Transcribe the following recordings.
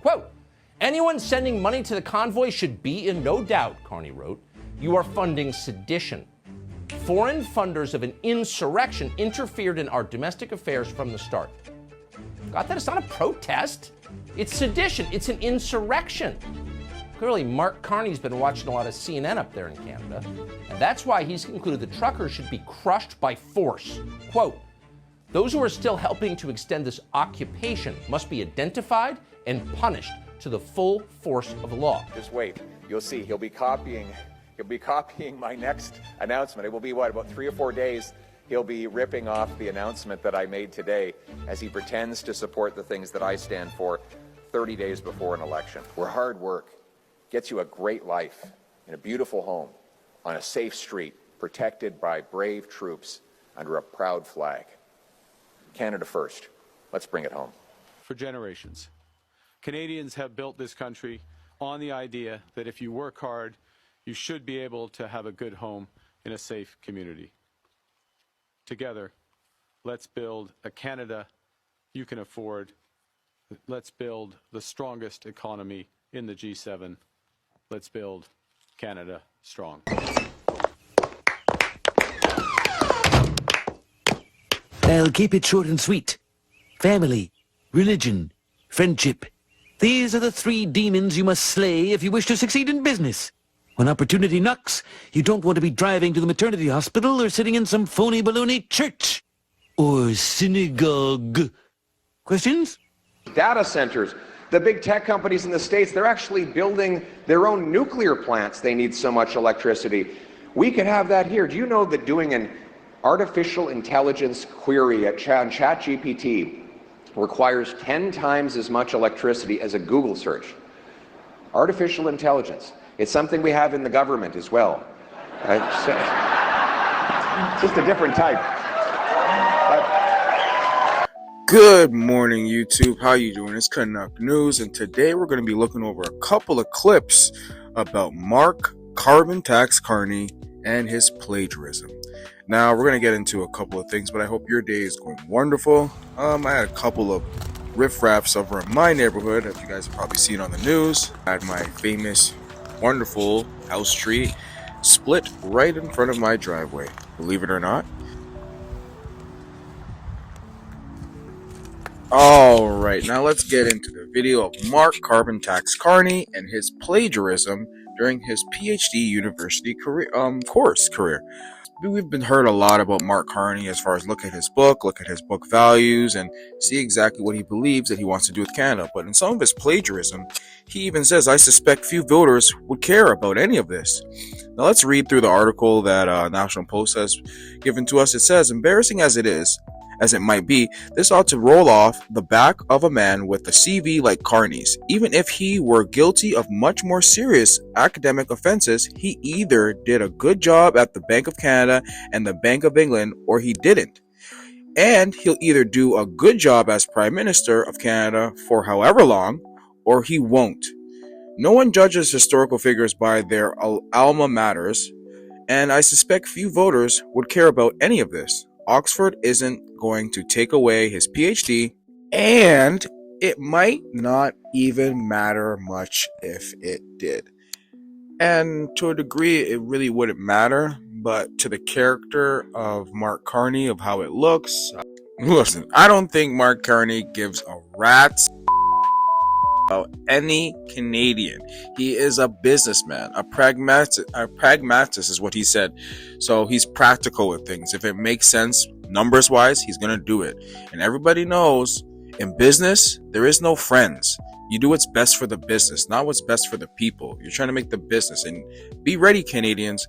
Quote, anyone sending money to the convoy should be in no doubt, Carney wrote, you are funding sedition. Foreign funders of an insurrection interfered in our domestic affairs from the start. Got that? It's not a protest. It's sedition. It's an insurrection. Clearly, Mark Carney's been watching a lot of CNN up there in Canada, and that's why he's concluded the truckers should be crushed by force. Quote, those who are still helping to extend this occupation must be identified and punished to the full force of the law. Just wait. You'll see. He'll be copying my next announcement. It will be, what, about 3 or 4 days? He'll be ripping off the announcement that I made today as he pretends to support the things that I stand for 30 days before an election. Where hard work gets you a great life in a beautiful home on a safe street protected by brave troops under a proud flag. Canada first. Let's bring it home. For generations, Canadians have built this country on the idea that if you work hard, you should be able to have a good home in a safe community. Together, let's build a Canada you can afford. Let's build the strongest economy in the G7. Let's build Canada strong. I'll keep it short and sweet. Family, religion, friendship. These are the 3 demons you must slay if you wish to succeed in business. When opportunity knocks, you don't want to be driving to the maternity hospital or sitting in some phony baloney church or synagogue. Questions? Data centers. The big tech companies in the States, they're actually building their own nuclear plants. They need so much electricity. We could have that here. Do you know that doing an artificial intelligence query on ChatGPT requires 10 times as much electricity as a Google search? Artificial intelligence. It's something we have in the government as well. Just a different type. Good morning, YouTube. How you doing? It's Canuck News, and today we're going to be looking over a couple of clips about Mark Carbon Tax Carney and his plagiarism. Now, we're going to get into a couple of things, but I hope your day is going wonderful. I had a couple of riffraffs over in my neighborhood, as you guys have probably seen on the news. I had my famous, wonderful house tree split right in front of my driveway, believe it or not. Alright, now let's get into the video of Mark Carbon Tax Carney and his plagiarism during his PhD university career. We've been heard a lot about Mark Carney as far as look at his book values, and see exactly what he believes that he wants to do with Canada. But in some of his plagiarism, he even says, I suspect few voters would care about any of this. Now let's read through the article that National Post has given to us. It says, embarrassing as it might be, this ought to roll off the back of a man with a CV like Carney's. Even if he were guilty of much more serious academic offenses, he either did a good job at the Bank of Canada and the Bank of England, or he didn't. And he'll either do a good job as Prime Minister of Canada for however long, or he won't. No one judges historical figures by their alma maters, and I suspect few voters would care about any of this. Oxford isn't going to take away his PhD, and it might not even matter much if it did. And to a degree, it really wouldn't matter, but to the character of Mark Carney, of how it looks, listen, I don't think Mark Carney gives a rat's about any Canadian. He is a businessman, a pragmatist is what he said. So he's practical with things. If it makes sense, numbers wise, he's gonna do it. And everybody knows in business, there is no friends. You do what's best for the business, not what's best for the people. You're trying to make the business. And be ready, Canadians,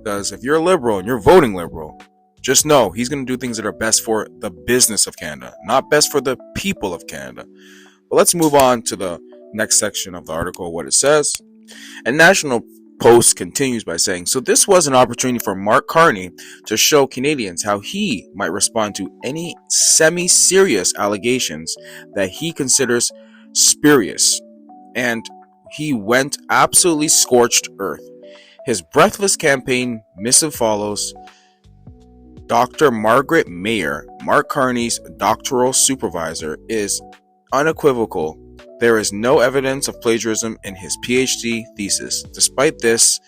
because if you're a liberal and you're voting liberal, just know he's going to do things that are best for the business of Canada, not best for the people of Canada. But let's move on to the next section of the article, what it says. And National Post continues by saying, so this was an opportunity for Mark Carney to show Canadians how he might respond to any semi-serious allegations that he considers spurious. And he went absolutely scorched earth. His breathless campaign missive follows. Dr. Margaret Mayer, Mark Carney's doctoral supervisor, is unequivocal There is no evidence of plagiarism in his PhD thesis. Despite this,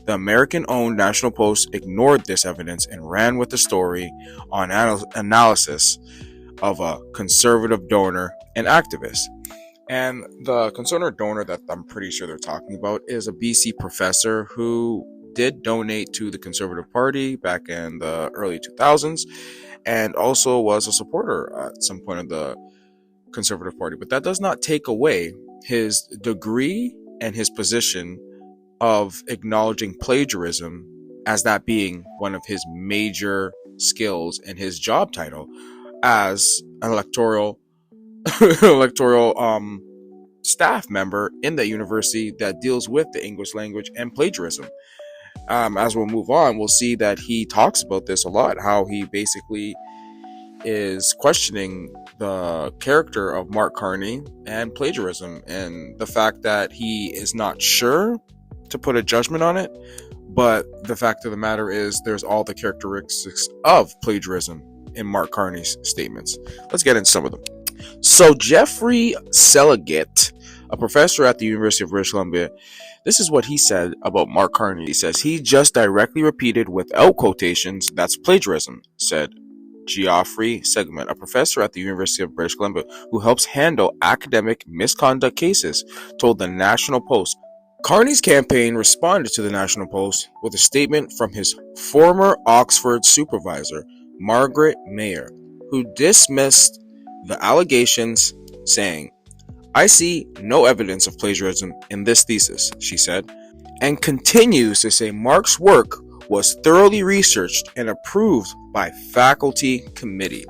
the American-owned National Post ignored this evidence and ran with the story on analysis of a conservative donor and activist. And the conservative donor that I'm pretty sure they're talking about is a BC professor who did donate to the Conservative Party back in the early 2000s and also was a supporter at some point of the Conservative Party. But that does not take away his degree and his position of acknowledging plagiarism as that being one of his major skills and his job title as an electoral staff member in the university that deals with the English language and plagiarism. As we'll move on, we'll see that he talks about this a lot, how he basically is questioning the character of Mark Carney and plagiarism, and the fact that he is not sure to put a judgment on it, but the fact of the matter is there's all the characteristics of plagiarism in Mark Carney's statements. Let's get into some of them. So Jeffrey Seligate, a professor at the University of British Columbia, this is what he said about Mark Carney. He says, he just directly repeated without quotations, that's plagiarism, said Geoffrey Segment, a professor at the University of British Columbia who helps handle academic misconduct cases, told the National Post. Carney's campaign responded to the National Post with a statement from his former Oxford supervisor, Margaret Mayer, who dismissed the allegations, saying, I see no evidence of plagiarism in this thesis, she said, and continues to say Mark's work was thoroughly researched and approved by faculty committee.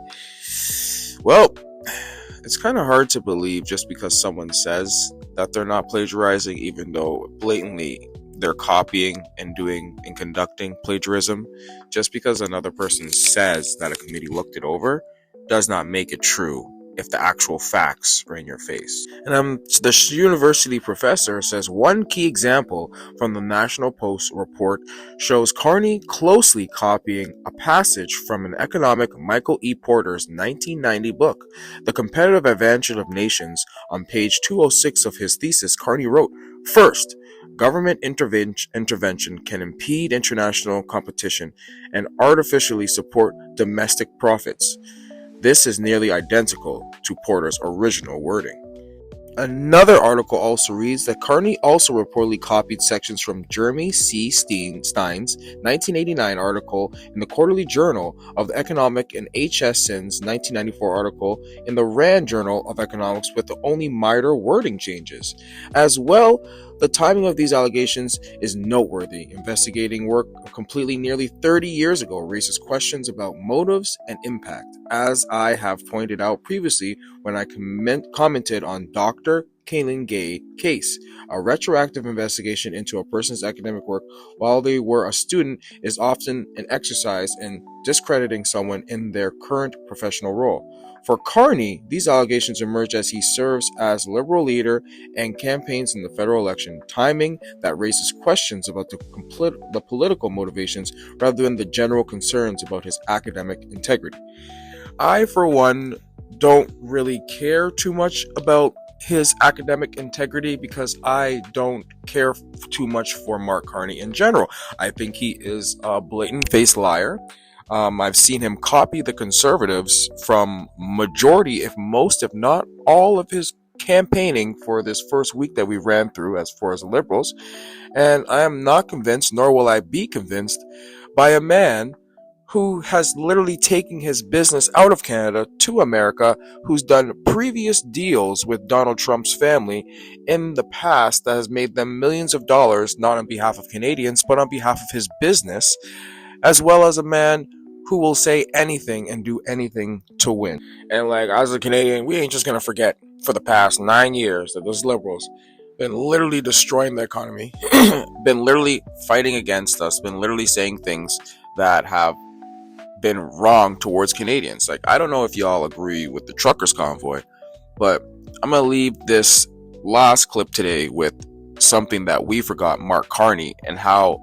Well, it's kind of hard to believe just because someone says that they're not plagiarizing, even though blatantly they're copying and doing and conducting plagiarism. Just because another person says that a committee looked it over does not make it true if the actual facts are in your face. And the university professor says one key example from the National Post report shows Carney closely copying a passage from an economic Michael E. Porter's 1990 book, The Competitive Advantage of Nations. On page 206 of his thesis, Carney wrote, first, government intervention can impede international competition and artificially support domestic profits. This is nearly identical to Porter's original wording. Another article also reads that Carney also reportedly copied sections from Jeremy C. Stein's 1989 article in the Quarterly Journal of Economic and H.S. Sinn's 1994 article in the Rand Journal of Economics with only minor wording changes. As well, the timing of these allegations is noteworthy. Investigating work completely nearly 30 years ago raises questions about motives and impact, as I have pointed out previously when I commented on Dr. Kaylin Gay case. A retroactive investigation into a person's academic work while they were a student is often an exercise in discrediting someone in their current professional role. For Carney, these allegations emerge as he serves as Liberal leader and campaigns in the federal election, timing that raises questions about the political motivations rather than the general concerns about his academic integrity. I, for one, don't really care too much about his academic integrity because I don't care too much for Mark Carney in general. I think he is a blatant-faced liar. I've seen him copy the conservatives from majority, if most, if not all of his campaigning for this first week that we ran through as far as the liberals. And I am not convinced, nor will I be convinced, by a man who has literally taken his business out of Canada to America, who's done previous deals with Donald Trump's family in the past that has made them millions of dollars, not on behalf of Canadians, but on behalf of his business, as well as a man who will say anything and do anything to win. And like, as a Canadian, we ain't just gonna forget for the past 9 years that those liberals been literally destroying the economy, been literally fighting against us, been literally saying things that have been wrong towards Canadians. Like, I don't know if y'all agree with the truckers convoy, but I'm gonna leave this last clip today with something that we forgot, Mark Carney, and how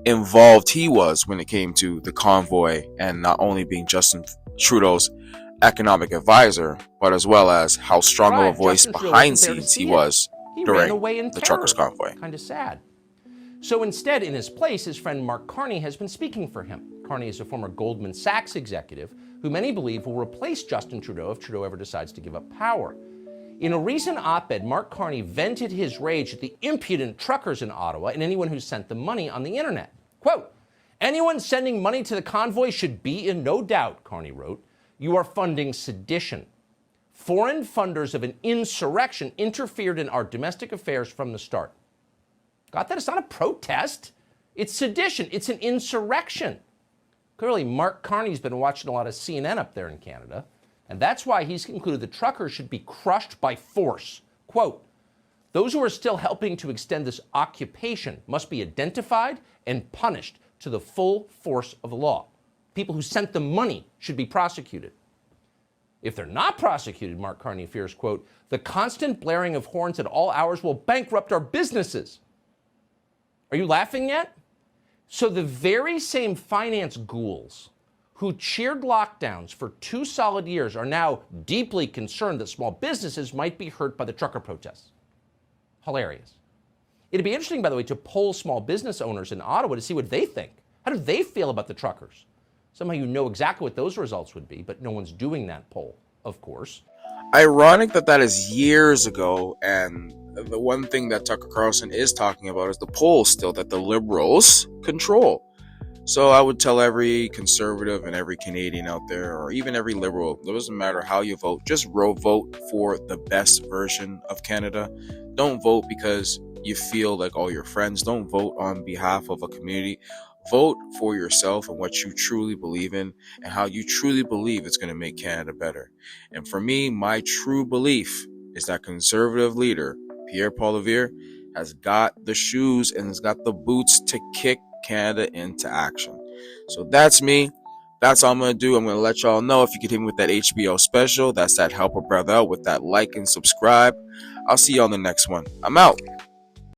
involved he was when it came to the convoy and not only being Justin Trudeau's economic advisor, but as well as how strong of a Right, voice Justin Trudeau behind wasn't there to scenes he see it. was He ran during away in the terror. truckers' convoy. Kind of sad. So instead, in his place, his friend Mark Carney has been speaking for him. Carney is a former Goldman Sachs executive who many believe will replace Justin Trudeau if Trudeau ever decides to give up power. In a recent op-ed, Mark Carney vented his rage at the impudent truckers in Ottawa and anyone who sent them money on the internet. Quote, "Anyone sending money to the convoy should be in no doubt," Carney wrote. "You are funding sedition. Foreign funders of an insurrection interfered in our domestic affairs from the start." Got that? It's not a protest. It's sedition. It's an insurrection. Clearly, Mark Carney's been watching a lot of CNN up there in Canada, and that's why he's concluded the truckers should be crushed by force. Quote, "Those who are still helping to extend this occupation must be identified and punished to the full force of the law. People who sent them money should be prosecuted. If they're not prosecuted," Mark Carney fears, quote, "the constant blaring of horns at all hours will bankrupt our businesses." Are you laughing yet? So the very same finance ghouls who cheered lockdowns for 2 solid years are now deeply concerned that small businesses might be hurt by the trucker protests. Hilarious. It'd be interesting, by the way, to poll small business owners in Ottawa to see what they think. How do they feel about the truckers? Somehow you know exactly what those results would be, but no one's doing that poll, of course. Ironic that is years ago, and the one thing that Tucker Carlson is talking about is the polls still that the Liberals control. So I would tell every conservative and every Canadian out there, or even every Liberal, it doesn't matter how you vote, just vote for the best version of Canada. Don't vote because you feel like all your friends. Don't vote on behalf of a community. Vote for yourself and what you truly believe in and how you truly believe it's going to make Canada better. And for me, my true belief is that conservative leader, Pierre Poilievre, has got the shoes and has got the boots to kick Canada into action. So that's me. That's all I'm going to do. I'm going to let y'all know if you could hit me with that HBO special. That's that help a brother out with that like and subscribe. I'll see you on the next one. I'm out.